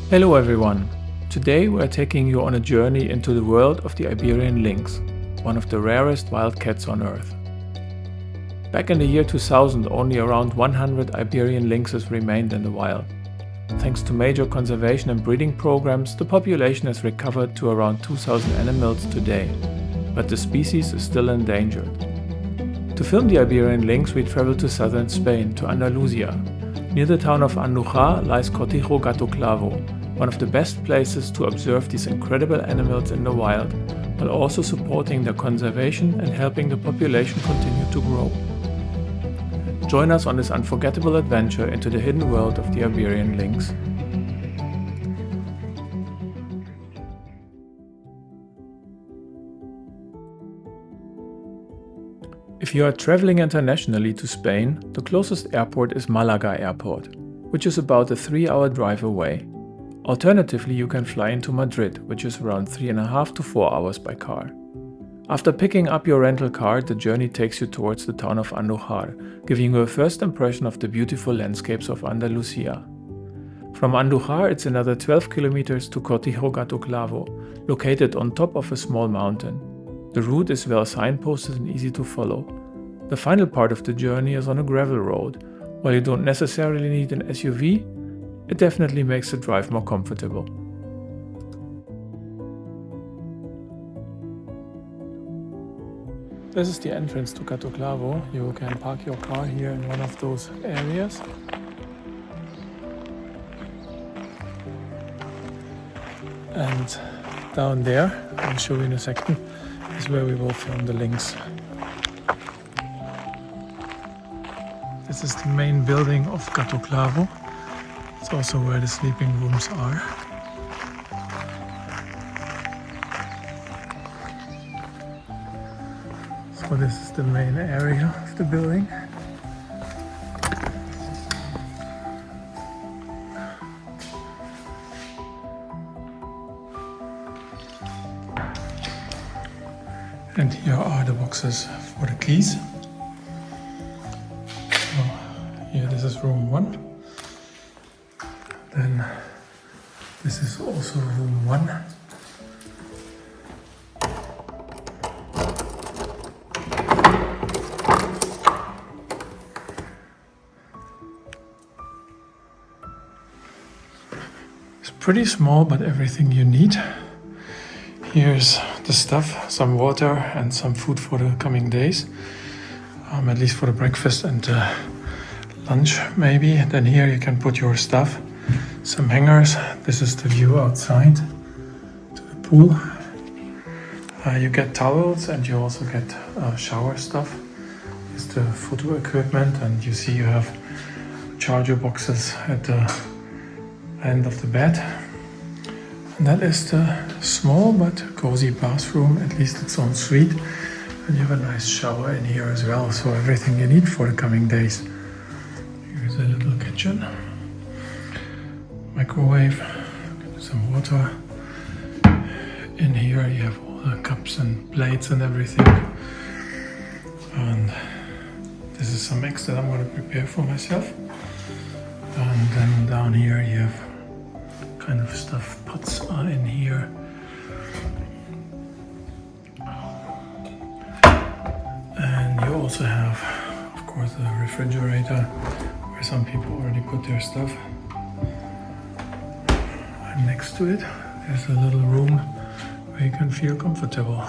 Hello everyone! Today we are taking you on a journey into the world of the Iberian Lynx, one of the rarest wild cats on Earth. Back in the year 2000, only around 100 Iberian lynxes remained in the wild. Thanks to major conservation and breeding programs, the population has recovered to around 2000 animals today, but the species is still endangered. To film the Iberian lynx, we traveled to southern Spain, to Andalusia. Near the town of Andújar lies Cortijo Gato Clavo, one of the best places to observe these incredible animals in the wild, while also supporting their conservation and helping the population continue to grow. Join us on this unforgettable adventure into the hidden world of the Iberian lynx. If you are traveling internationally to Spain, the closest airport is Malaga Airport, which is about a 3-hour drive away. Alternatively, you can fly into Madrid, which is around 3.5 to 4 hours by car. After picking up your rental car, the journey takes you towards the town of Andújar, giving you a first impression of the beautiful landscapes of Andalusia. From Andújar, it's another 12 kilometers to Cortijo Gato Clavo, located on top of a small mountain. The route is well signposted and easy to follow. The final part of the journey is on a gravel road. While you don't necessarily need an SUV, it definitely makes the drive more comfortable. This is the entrance to Gato Clavo. You can park your car here in one of those areas. And down there, I'll show you in a second, is where we will film the lynx. This is the main building of Gato Clavo. It's also where the sleeping rooms are. So this is the main area of the building. And here are the boxes for the keys. So here, this is room 1. Then this is also room 1. It's pretty small, but everything you need. Here's the stuff, some water and some food for the coming days, at least for the breakfast and lunch maybe. Then here you can put your stuff. Some hangers. This is the view outside to the pool. You get towels and you also get shower stuff. It's the photo equipment, and you see you have charger boxes at the end of the bed. And that is the small but cozy bathroom, at least its own suite. And you have a nice shower in here as well, so everything you need for the coming days. Here's a little kitchen. Microwave, some water. In here you have all the cups and plates and everything. And this is some eggs that I'm going to prepare for myself. And then down here you have kind of stuff. Pots are in here. And you also have, of course, the refrigerator where some people already put their stuff. And next to it, there's a little room where you can feel comfortable.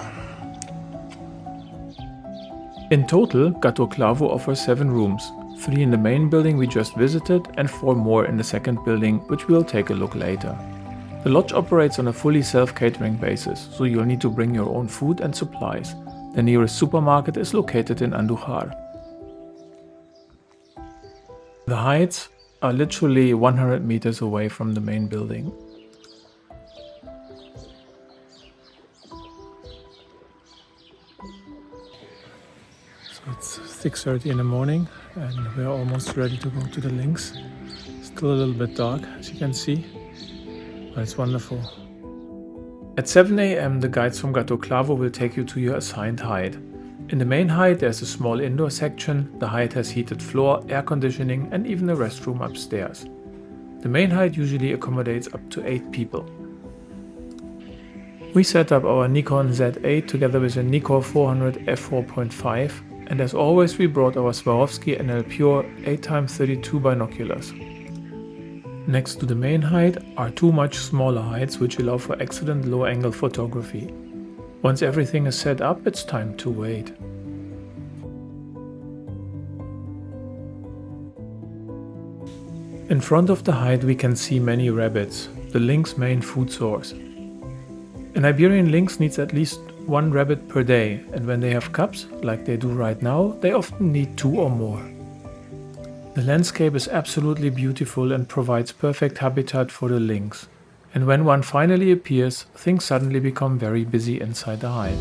In total, Gato Clavo offers 7 rooms, 3 in the main building we just visited and 4 more in the second building, which we'll take a look later. The lodge operates on a fully self-catering basis, so you'll need to bring your own food and supplies. The nearest supermarket is located in Andújar. The heights are literally 100 meters away from the main building. So it's 6:30 in the morning and we're almost ready to go to the lynx. Still a little bit dark, as you can see, but it's wonderful. At 7 AM the guides from Gato Clavo will take you to your assigned hide. In the main hide there's a small indoor section. The hide has heated floor, air conditioning and even a restroom upstairs. The main hide usually accommodates up to 8 people. We set up our Nikon Z8 together with a Nikon 400 f4.5, and as always we brought our Swarovski NL Pure 8x32 binoculars. Next to the main hide are two much smaller hides which allow for excellent low-angle photography. Once everything is set up, it's time to wait. In front of the hide we can see many rabbits, the lynx main food source. An Iberian lynx needs at least one rabbit per day, and when they have cubs, like they do right now, they often need 2 or more. The landscape is absolutely beautiful and provides perfect habitat for the lynx. And when one finally appears, things suddenly become very busy inside the hide.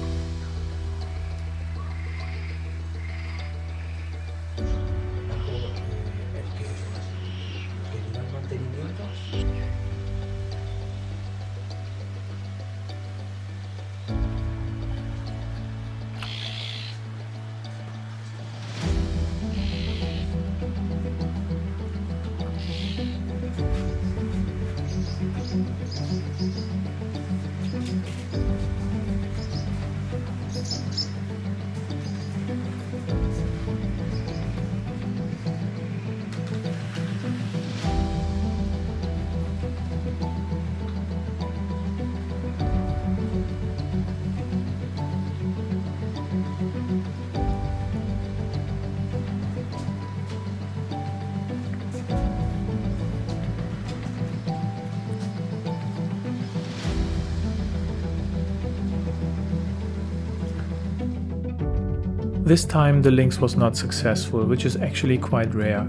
This time the lynx was not successful, which is actually quite rare.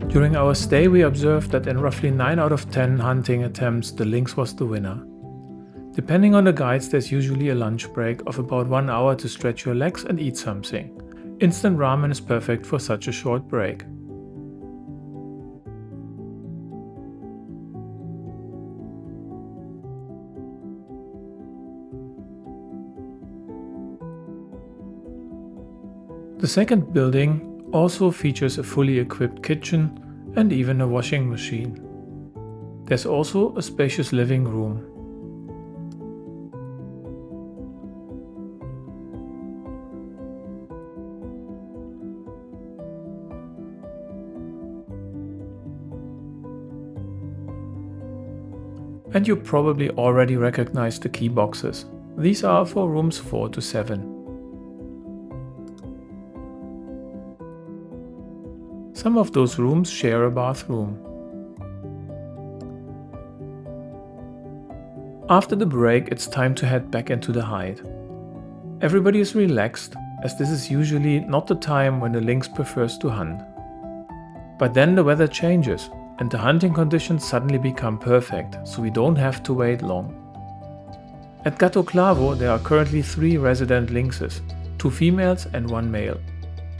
During our stay we observed that in roughly 9 out of 10 hunting attempts the lynx was the winner. Depending on the guides, there's usually a lunch break of about 1 hour to stretch your legs and eat something. Instant ramen is perfect for such a short break. The second building also features a fully equipped kitchen and even a washing machine. There's also a spacious living room. And you probably already recognize the key boxes. These are for rooms 4 to 7. Some of those rooms share a bathroom. After the break, it's time to head back into the hide. Everybody is relaxed, as this is usually not the time when the lynx prefers to hunt. But then the weather changes, and the hunting conditions suddenly become perfect, so we don't have to wait long. At Gato Clavo there are currently 3 resident lynxes, 2 females and 1 male.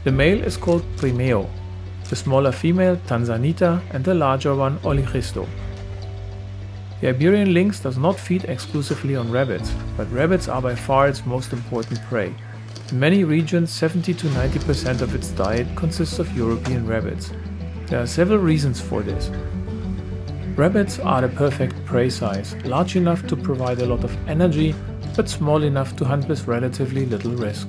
The male is called Primeo, the smaller female Tanzanita, and the larger one Olichisto. The Iberian lynx does not feed exclusively on rabbits, but rabbits are by far its most important prey. In many regions 70 to 90% of its diet consists of European rabbits. There are several reasons for this. Rabbits are the perfect prey size, large enough to provide a lot of energy, but small enough to hunt with relatively little risk.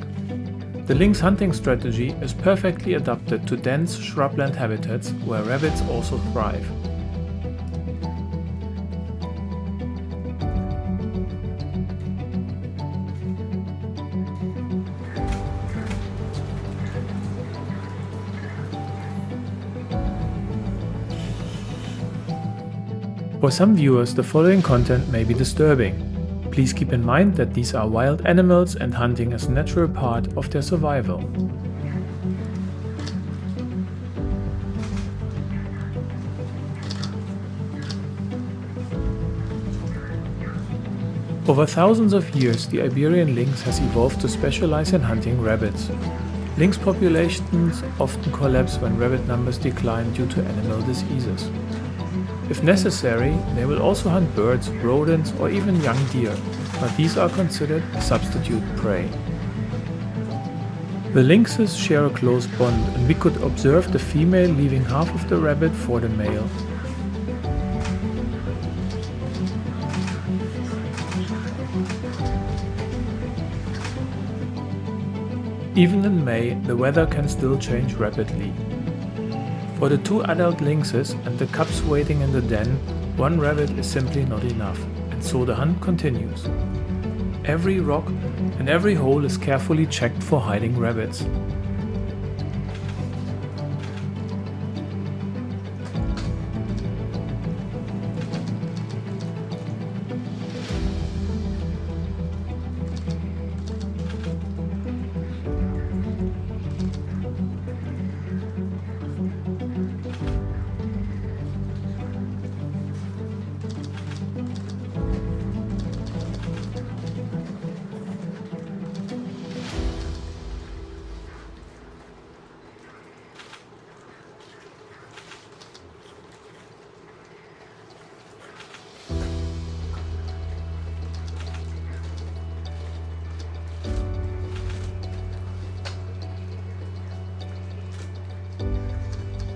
The lynx hunting strategy is perfectly adapted to dense shrubland habitats where rabbits also thrive. For some viewers, the following content may be disturbing. Please keep in mind that these are wild animals and hunting is a natural part of their survival. Over thousands of years, the Iberian lynx has evolved to specialize in hunting rabbits. Lynx populations often collapse when rabbit numbers decline due to animal diseases. If necessary, they will also hunt birds, rodents, or even young deer, but these are considered substitute prey. The lynxes share a close bond, and we could observe the female leaving half of the rabbit for the male. Even in May, the weather can still change rapidly. For the 2 adult lynxes and the cubs waiting in the den, 1 rabbit is simply not enough, and so the hunt continues. Every rock and every hole is carefully checked for hiding rabbits.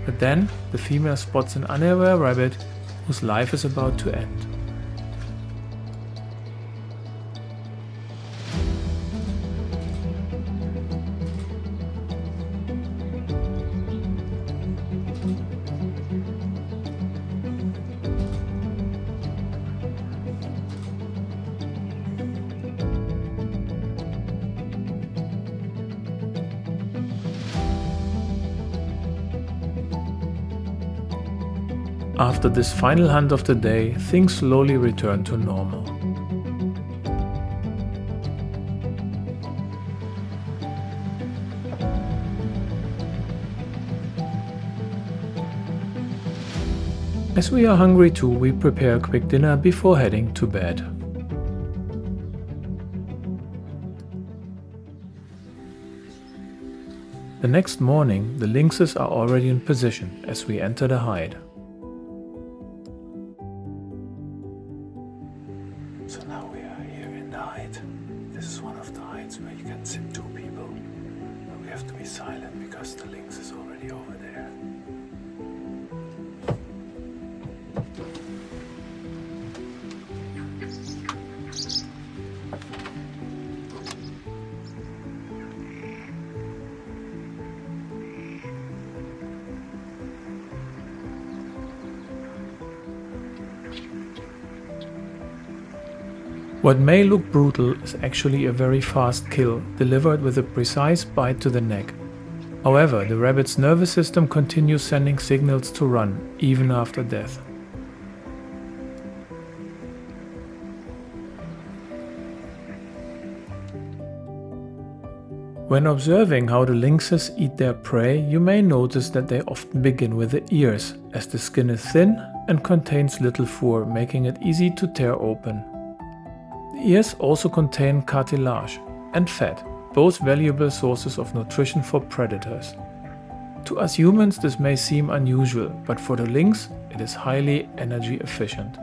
But then the female spots an unaware rabbit whose life is about to end. After this final hunt of the day, things slowly return to normal. As we are hungry too, we prepare a quick dinner before heading to bed. The next morning, the lynxes are already in position as we enter the hide. So now we are here in the hide. This is one of the hides where you can sit 2 people. But we have to be silent because the lynx is already over there. What may look brutal is actually a very fast kill, delivered with a precise bite to the neck. However, the rabbit's nervous system continues sending signals to run, even after death. When observing how the lynxes eat their prey, you may notice that they often begin with the ears, as the skin is thin and contains little fur, making it easy to tear open. The ears also contain cartilage and fat, both valuable sources of nutrition for predators. To us humans this may seem unusual, but for the lynx it is highly energy efficient.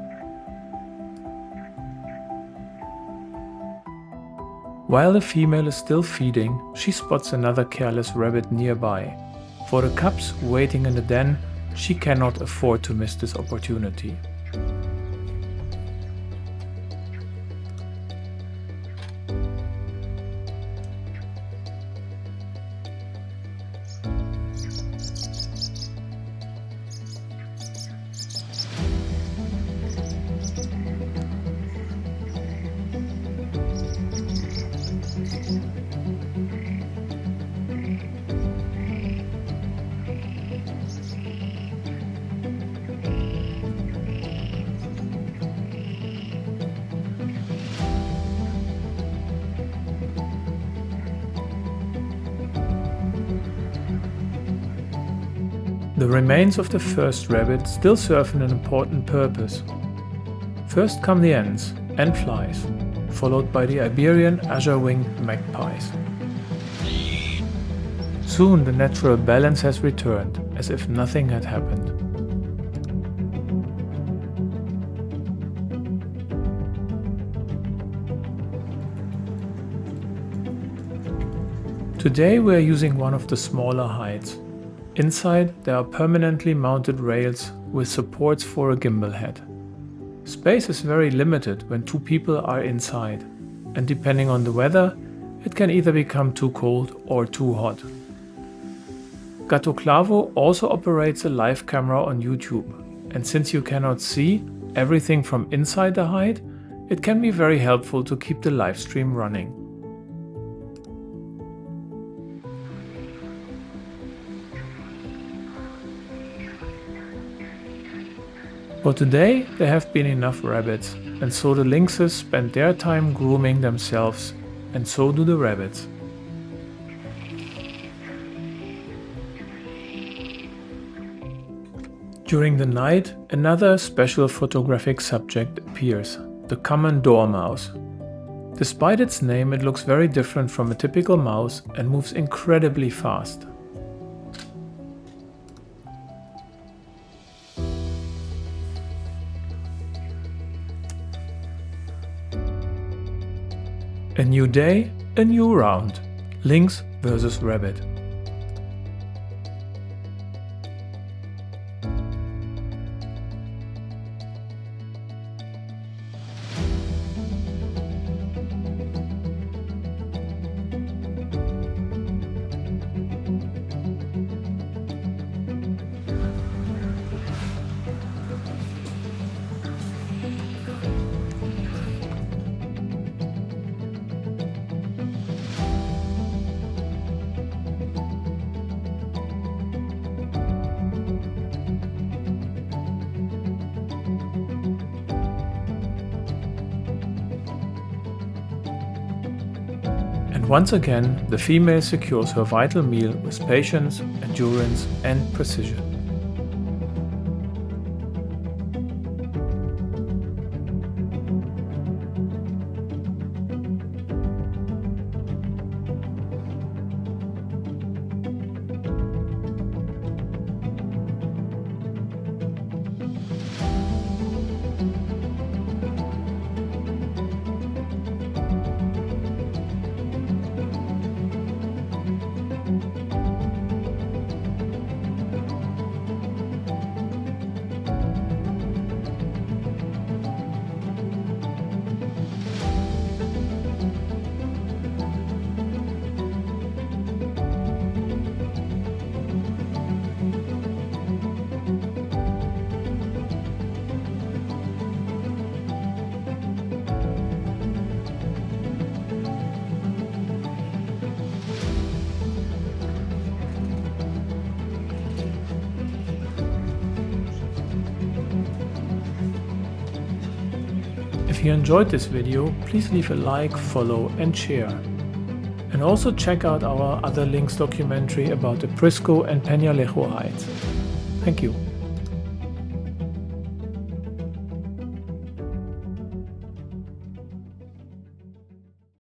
While the female is still feeding, she spots another careless rabbit nearby. For the cubs waiting in the den, she cannot afford to miss this opportunity. The remains of the first rabbit still serve an important purpose. First come the ants and flies, followed by the Iberian azure-winged magpies. Soon the natural balance has returned, as if nothing had happened. Today we are using one of the smaller hides. Inside there are permanently mounted rails with supports for a gimbal head. Space is very limited when 2 people are inside, and depending on the weather, it can either become too cold or too hot. Gato Clavo also operates a live camera on YouTube, and since you cannot see everything from inside the hide, it can be very helpful to keep the live stream running. For today there have been enough rabbits, and so the lynxes spend their time grooming themselves, and so do the rabbits. During the night, another special photographic subject appears, the Common Dormouse. Despite its name, it looks very different from a typical mouse and moves incredibly fast. A new day, a new round. Lynx versus rabbit. And once again, the female secures her vital meal with patience, endurance and precision. If you enjoyed this video, please leave a like, follow and share. And also check out our other Lynx documentary about the Prisco and Peñalejo hides. Thank you.